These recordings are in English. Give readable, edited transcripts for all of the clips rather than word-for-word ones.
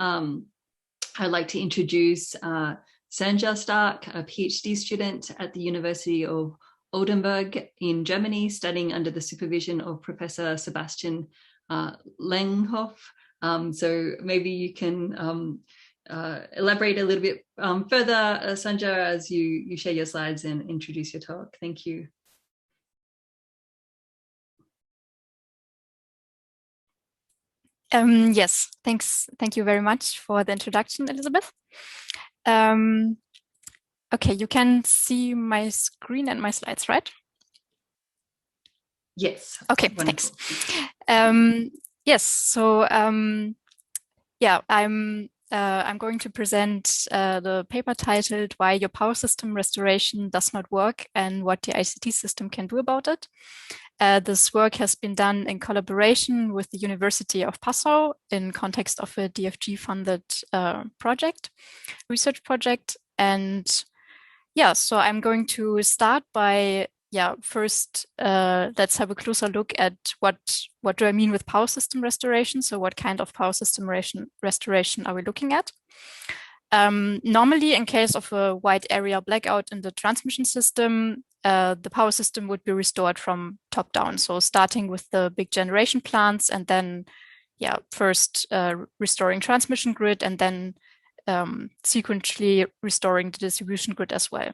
I'd like to introduce Sanja Stark, a PhD student at the University of Oldenburg in Germany, studying under the supervision of Professor Sebastian Lehnhoff. So maybe you can elaborate a little bit further, Sanja, as you share your slides and introduce your talk. Thank you. Yes, thanks. Thank you very much for the introduction, Elizabeth. Okay, you can see my screen and my slides, right? Yes. Okay, wonderful. Thanks. Yes, so yeah, I'm going to present the paper titled "Why Your Power System Restoration Does Not Work and What the ICT System Can Do About It." This work has been done in collaboration with the University of Passau in context of a DFG-funded research project. And yeah, so I'm going to start by, first let's have a closer look at what do I mean with power system restoration. So what kind of power system restoration are we looking at? Normally, in case of a wide area blackout in the transmission system, the power system would be restored from top down. So starting with the big generation plants and then, first restoring transmission grid and then sequentially restoring the distribution grid as well.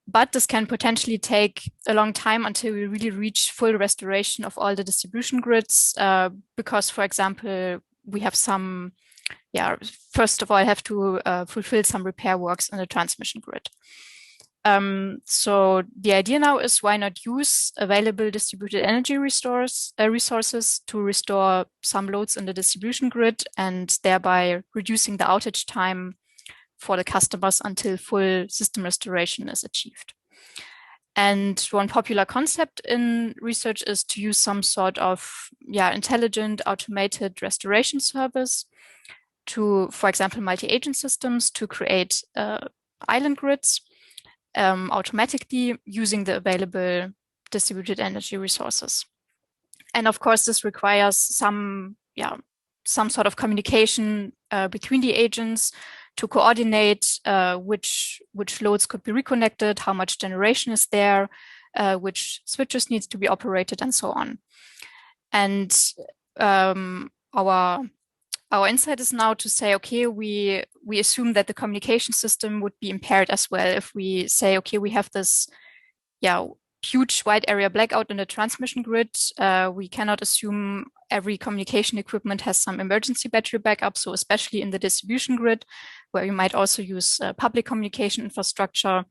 But this can potentially take a long time until we really reach full restoration of all the distribution grids, because, for example, we have some, first of all, have to fulfill some repair works in the transmission grid. So the idea now is, why not use available distributed energy resources to restore some loads in the distribution grid and thereby reducing the outage time for the customers until full system restoration is achieved. And one popular concept in research is to use some sort of intelligent automated restoration service to, for example, multi-agent systems to create island grids automatically using the available distributed energy resources. And of course, this requires some sort of communication between the agents to coordinate which loads could be reconnected, how much generation is there, which switches needs to be operated, and so on. And our insight is now to say, okay, we assume that the communication system would be impaired as well. If we say, okay, we have this huge wide area blackout in the transmission grid, we cannot assume every communication equipment has some emergency battery backup. So especially in the distribution grid, where we might also use public communication infrastructure,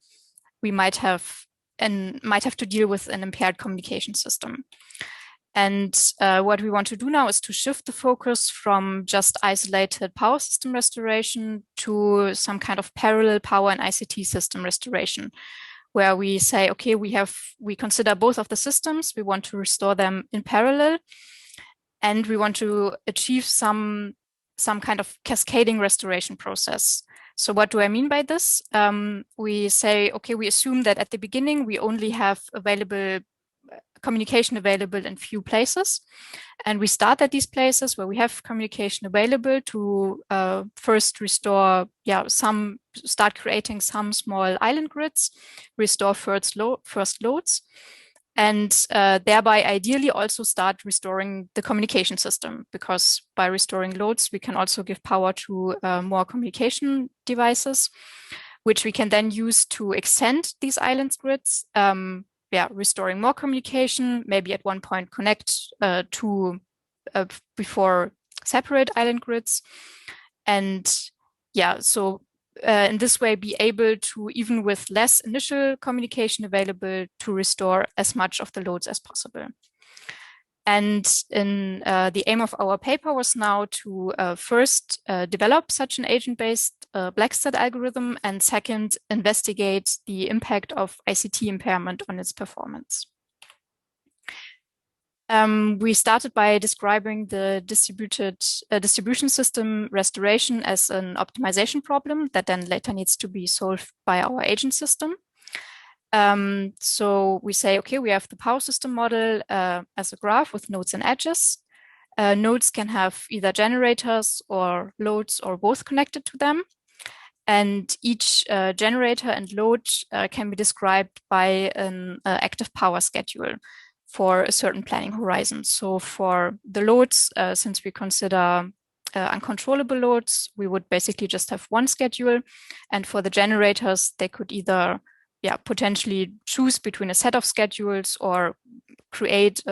we might have to deal with an impaired communication system. And what we want to do now is to shift the focus from just isolated power system restoration to some kind of parallel power and ICT system restoration, where we say, okay, we consider both of the systems, we want to restore them in parallel, and we want to achieve some kind of cascading restoration process. So what do I mean by this? We say, okay, we assume that at the beginning we only have communication available in few places, and we start at these places where we have communication available to first restore, start creating some small island grids, restore first loads, and thereby ideally also start restoring the communication system, because by restoring loads we can also give power to more communication devices, which we can then use to extend these island grids, restoring more communication, maybe at one point connect to before separate island grids. And so in this way be able to, even with less initial communication available, to restore as much of the loads as possible. And in the aim of our paper was now to first develop such an agent-based Blackstad algorithm, and second, investigate the impact of ICT impairment on its performance. We started by describing the distribution system restoration as an optimization problem that then later needs to be solved by our agent system. So we say, okay, we have the power system model as a graph with nodes and edges. Nodes can have either generators or loads or both connected to them. And each generator and load can be described by an active power schedule for a certain planning horizon. So for the loads, since we consider uncontrollable loads, we would basically just have one schedule. And for the generators, they could either potentially choose between a set of schedules or create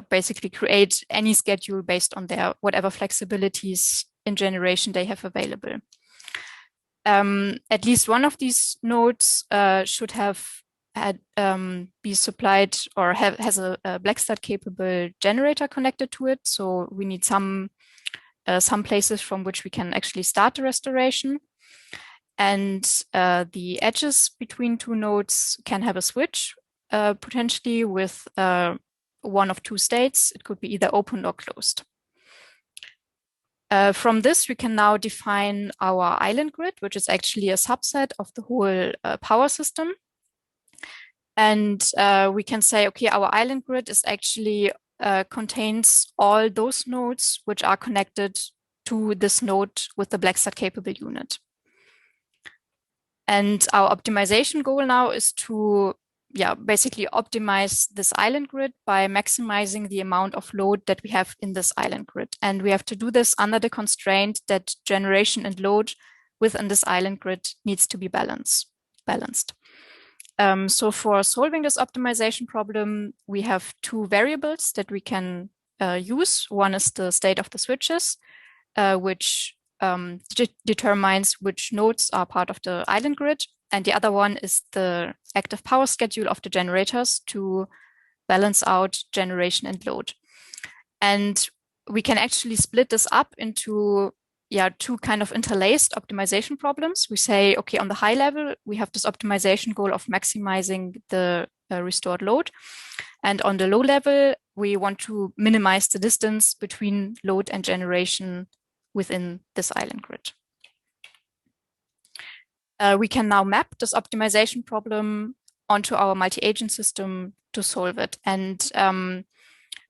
basically create any schedule based on their whatever flexibilities in generation they have available. At least one of these nodes should have be supplied or has a black start capable generator connected to it. So we need some places from which we can actually start the restoration. And the edges between two nodes can have a switch, potentially with one of two states. It could be either open or closed. From this, we can now define our island grid, which is actually a subset of the whole power system. And we can say, okay, our island grid is actually contains all those nodes which are connected to this node with the black start capable unit. And our optimization goal now is to basically optimize this island grid by maximizing the amount of load that we have in this island grid. And we have to do this under the constraint that generation and load within this island grid needs to be balanced. So for solving this optimization problem, we have two variables that we can use. One is the state of the switches, which determines which nodes are part of the island grid. And the other one is the active power schedule of the generators to balance out generation and load. And we can actually split this up into two kind of interlaced optimization problems. We say, okay, on the high level, we have this optimization goal of maximizing the restored load. And on the low level, we want to minimize the distance between load and generation within this island grid. We can now map this optimization problem onto our multi-agent system to solve it. And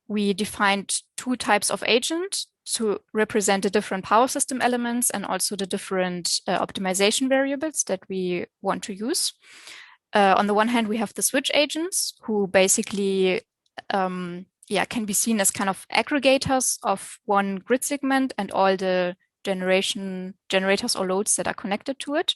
we defined two types of agent to represent the different power system elements and also the different optimization variables that we want to use. On the one hand, we have the switch agents who basically can be seen as kind of aggregators of one grid segment and all the generators or loads that are connected to it.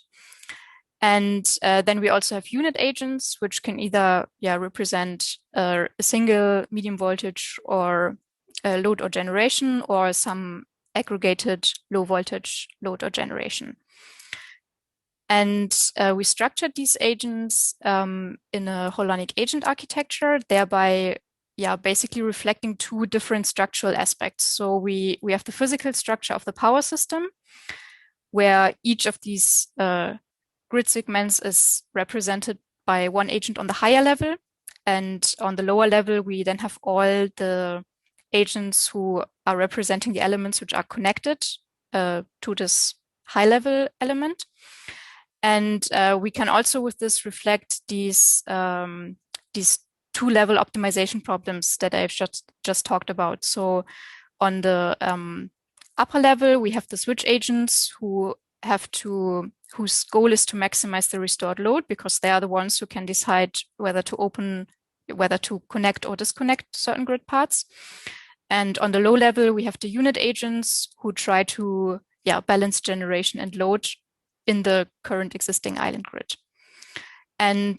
And then we also have unit agents, which can either represent a single medium voltage or load or generation, or some aggregated low voltage load or generation. And we structured these agents in a Holonic agent architecture, thereby basically reflecting two different structural aspects. So we have the physical structure of the power system, where each of these grid segments is represented by one agent on the higher level. And on the lower level, we then have all the agents who are representing the elements which are connected to this high level element. And we can also with this reflect these two level optimization problems that I've just talked about. So on the upper level, we have the switch agents whose goal is to maximize the restored load, because they are the ones who can decide whether to connect or disconnect certain grid parts. And on the low level, we have the unit agents who try to balance generation and load in the current existing island grid. And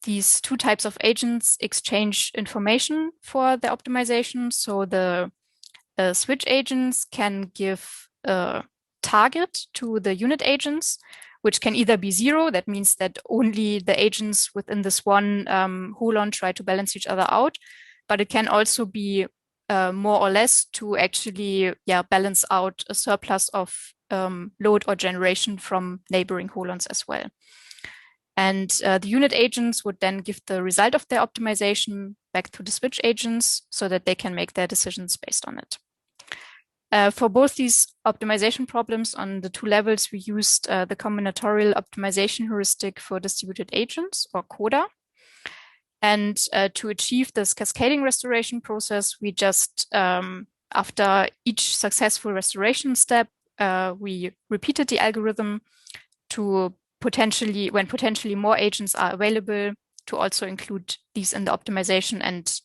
these two types of agents exchange information for the optimization. So the switch agents can give a target to the unit agents, which can either be zero, that means that only the agents within this one holon try to balance each other out, but it can also be more or less to actually balance out a surplus of load or generation from neighboring holons as well. And the unit agents would then give the result of their optimization back to the switch agents so that they can make their decisions based on it. For both these optimization problems on the two levels, we used the combinatorial optimization heuristic for distributed agents, or CODA. And to achieve this cascading restoration process, we just, after each successful restoration step, we repeated the algorithm to when potentially more agents are available, to also include these in the optimization and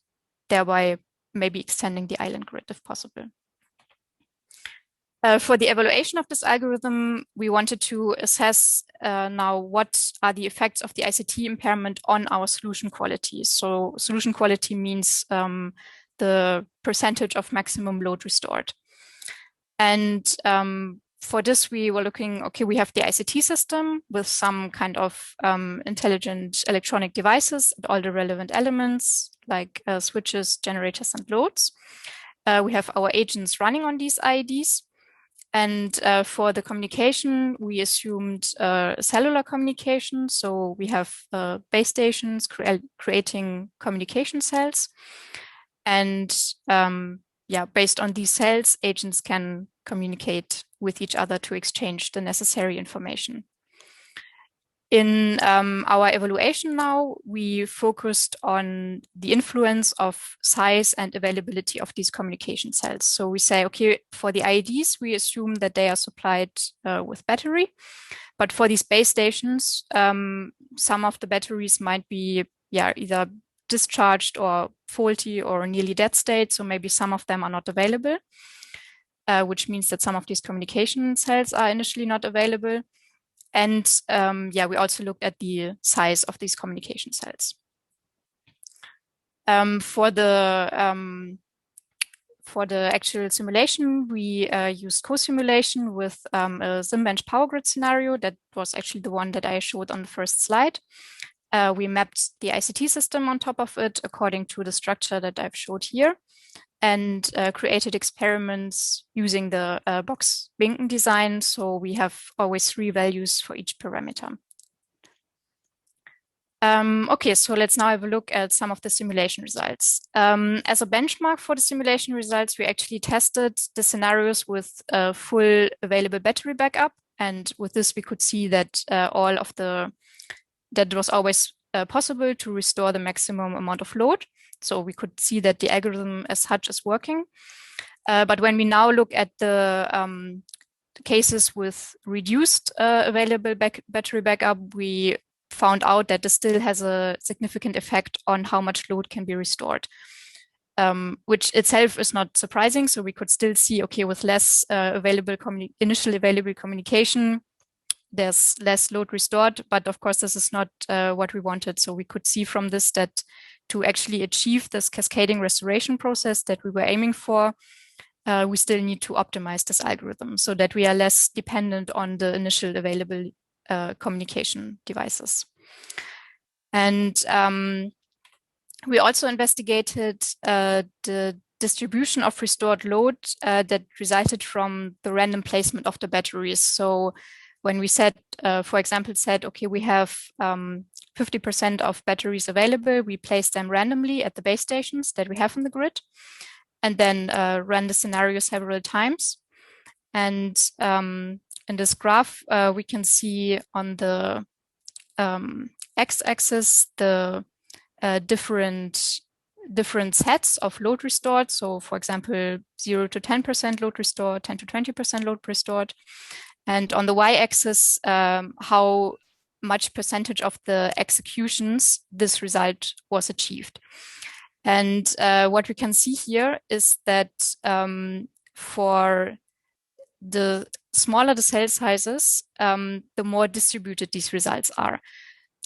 thereby maybe extending the island grid if possible. For the evaluation of this algorithm, we wanted to assess now what are the effects of the ICT impairment on our solution quality. So solution quality means the percentage of maximum load restored. And for this, we were looking, okay, we have the ICT system with some kind of intelligent electronic devices and all the relevant elements like switches, generators, and loads. We have our agents running on these IEDs. And for the communication, we assumed cellular communication. So we have base stations creating communication cells. And yeah, based on these cells, agents can communicate with each other to exchange the necessary information. In our evaluation now, we focused on the influence of size and availability of these communication cells. So we say, okay, for the IEDs, we assume that they are supplied with battery. But for these base stations, some of the batteries might be either discharged or faulty or nearly dead state. So maybe some of them are not available, which means that some of these communication cells are initially not available. And we also looked at the size of these communication cells. For the actual simulation, we used co-simulation with a SimBench power grid scenario. That was actually the one that I showed on the first slide. We mapped the ICT system on top of it according to the structure that I've showed here, and created experiments using the box Binken design. So we have always 3 values for each parameter. Okay, so let's now have a look at some of the simulation results. As a benchmark for the simulation results, we actually tested the scenarios with full available battery backup. And with this, we could see that that it was always possible to restore the maximum amount of load. So we could see that the algorithm as such is working. But when we now look at the cases with reduced available battery backup, we found out that this still has a significant effect on how much load can be restored, which itself is not surprising. So we could still see, okay, with less initial available communication, there's less load restored. But of course, this is not what we wanted. So we could see from this that to actually achieve this cascading restoration process that we were aiming for, we still need to optimize this algorithm so that we are less dependent on the initial available communication devices. And we also investigated the distribution of restored load that resulted from the random placement of the batteries. So when we said, for example, okay, we have 50% of batteries available, we place them randomly at the base stations that we have in the grid, and then ran the scenario several times. And in this graph, we can see on the x-axis the different sets of load restored. So for example, 0 to 10% load restored, 10 to 20% load restored. And on the y-axis, how much percentage of the executions this result was achieved. And what we can see here is that for the smaller the cell sizes, the more distributed these results are.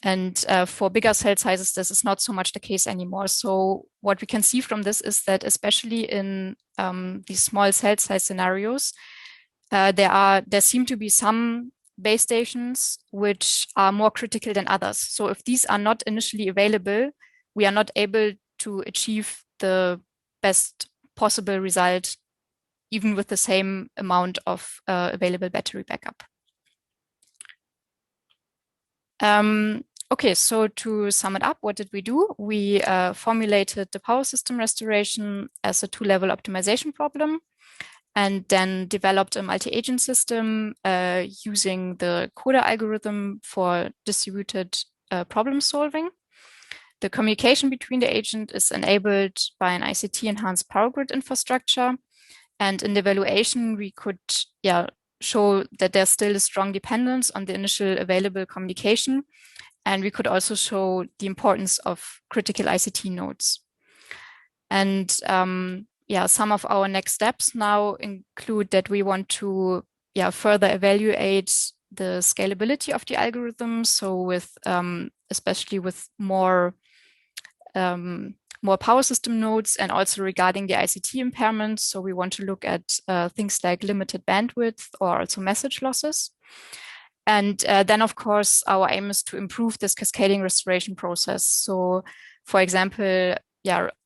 And for bigger cell sizes, this is not so much the case anymore. So what we can see from this is that especially in these small cell size scenarios, there seem to be some base stations which are more critical than others. So if these are not initially available, we are not able to achieve the best possible result, even with the same amount of available battery backup. Okay, so to sum it up, what did we do? We formulated the power system restoration as a 2-level optimization problem, and then developed a multi-agent system using the CODA algorithm for distributed problem solving. the communication between the agent is enabled by an ICT-enhanced power grid infrastructure. And in the evaluation, we could show that there's still a strong dependence on the initial available communication. And we could also show the importance of critical ICT nodes. And some of our next steps now include that we want to further evaluate the scalability of the algorithm. So with especially with more power system nodes, and also regarding the ICT impairments. So we want to look at things like limited bandwidth or also message losses. And then, of course, our aim is to improve this cascading restoration process. So, for example,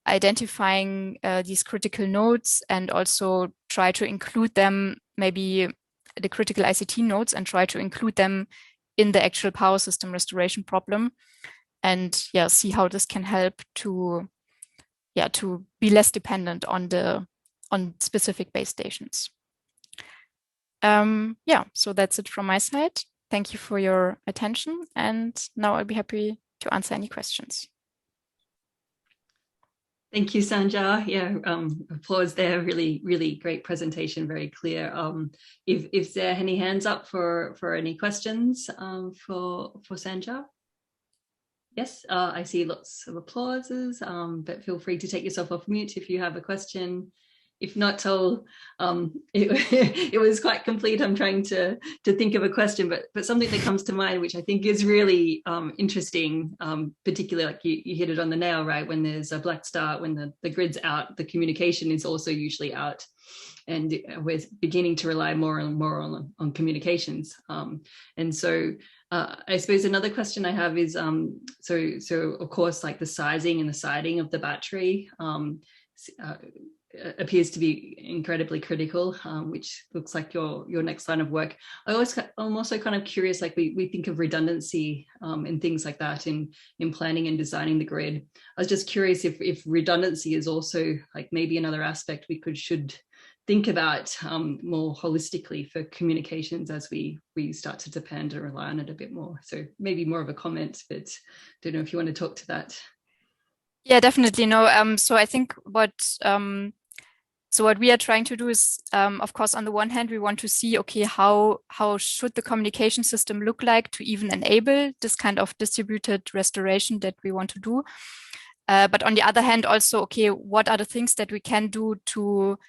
identifying these critical nodes, and also try to include them, maybe the critical ICT nodes, and try to include them in the actual power system restoration problem. And see how this can help to be less dependent on specific base stations. So that's it from my side. Thank you for your attention, and now I'll be happy to answer any questions. Thank you, Sanja. Applause there. Really, really great presentation. Very clear. If there are any hands up for any questions for Sanja. Yes, I see lots of applauses, but feel free to take yourself off mute if you have a question. If not, it was quite complete. I'm trying to think of a question, but something that comes to mind, which I think is really interesting, particularly like you hit it on the nail, right? When there's a black start, when the grid's out, the communication is also usually out. And we're beginning to rely more and more on communications. And so I suppose another question I have is, so of course, like the sizing and the siding of the battery appears to be incredibly critical, which looks like your next line of work. I'm also kind of curious, like we think of redundancy and things like that in planning and designing the grid. I was just curious if redundancy is also like maybe another aspect we should think about more holistically for communications as we start to depend and rely on it a bit more. So maybe more of a comment, but don't know if you want to talk to that. Yeah, definitely. No. So I think what we are trying to do is, of course, on the one hand, we want to see, okay, how should the communication system look like to even enable this kind of distributed restoration that we want to do. But on the other hand, also, okay, what are the things that we can do to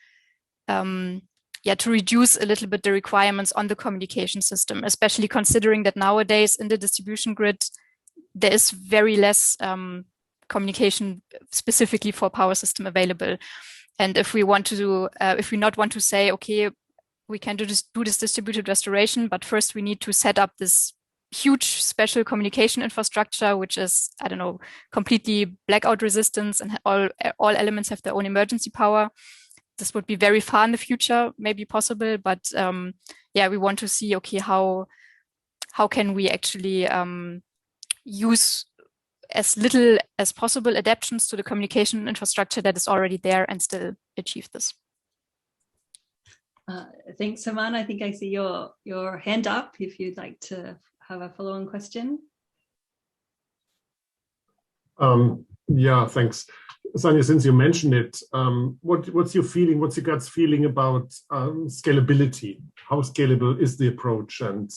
reduce a little bit the requirements on the communication system, especially considering that nowadays in the distribution grid, there is very less communication specifically for power system available. And if we want to, if we not want to say, okay, we can do this distributed restoration, but first we need to set up this huge special communication infrastructure, which is, I don't know, completely blackout resistance, and all elements have their own emergency power. This would be very far in the future, maybe possible, but we want to see, okay, how can we actually use as little as possible adaptations to the communication infrastructure that is already there and still achieve this. Thanks, Hermann. I think I see your hand up if you'd like to have a follow-on question. Thanks. Sanja, since you mentioned it, what's your feeling, what's your gut's feeling about scalability? How scalable is the approach? And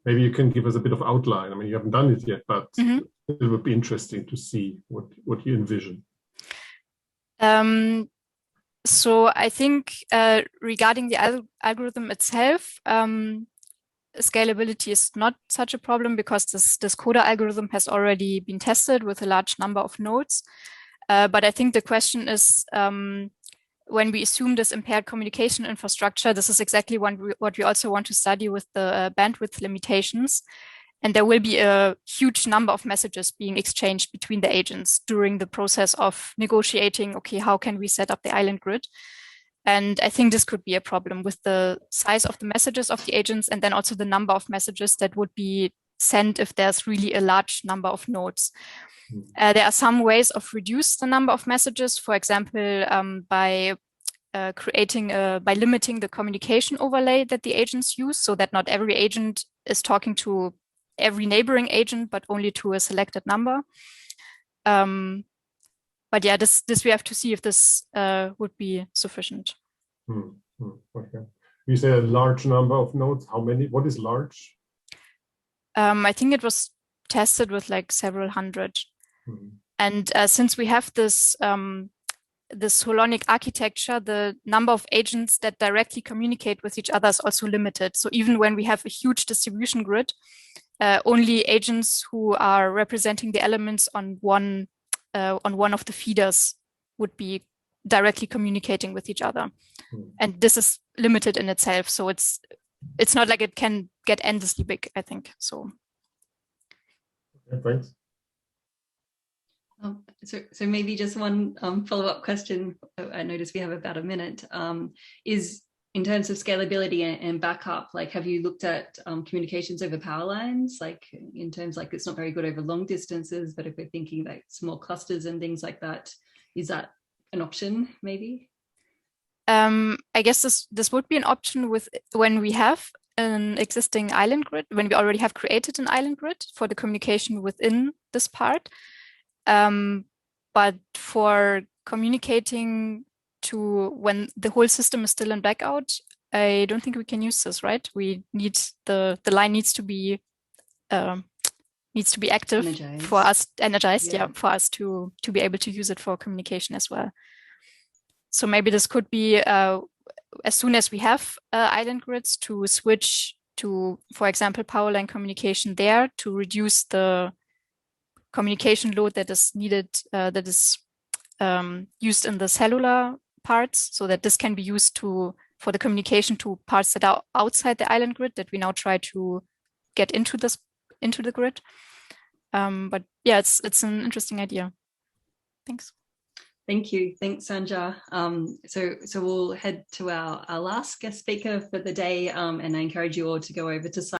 maybe you can give us a bit of outline. I mean, you haven't done it yet, but it would be interesting to see what you envision. So I think regarding the algorithm itself, scalability is not such a problem because this CODA algorithm has already been tested with a large number of nodes. But I think the question is, when we assume this impaired communication infrastructure, this is exactly what we also want to study with the bandwidth limitations. And there will be a huge number of messages being exchanged between the agents during the process of negotiating, okay, how can we set up the island grid? And I think this could be a problem with the size of the messages of the agents, and then also the number of messages that would be sent if there's really a large number of nodes. There are some ways of reduce the number of messages, for example, by limiting the communication overlay that the agents use, so that not every agent is talking to every neighboring agent, but only to a selected number. But yeah, this we have to see if this would be sufficient. Okay. You say a large number of nodes. How many? What is large? I think it was tested with like several hundred. And since we have this this holonic architecture, the number of agents that directly communicate with each other is also limited. So even when we have a huge distribution grid, only agents who are representing the elements on one of the feeders would be directly communicating with each other. And this is limited in itself. So it's not like it can get endlessly big, I think. So. Okay, thanks. So maybe just one follow-up question. I noticed we have about a minute. Is in terms of scalability and backup, like, have you looked at communications over power lines? Like in terms, like, it's not very good over long distances, but if we're thinking like small clusters and things like that, is that an option maybe? I guess this would be an option when we have an existing island grid, when we already have created an island grid for the communication within this part. But for communicating to when the whole system is still in blackout, I don't think we can use this, right? We need the line needs to be active, energized. For us, energized, yeah, for us to be able to use it for communication as well. So maybe this could be as soon as we have island grids to switch to, for example, power line communication there to reduce the communication load that is needed, that is used in the cellular parts, so that this can be used for the communication to parts that are outside the island grid that we now try to get into the grid. But yeah, it's an interesting idea. Thanks. Thank you. Thanks, Sanja. So we'll head to our last guest speaker for the day, and I encourage you all to go over to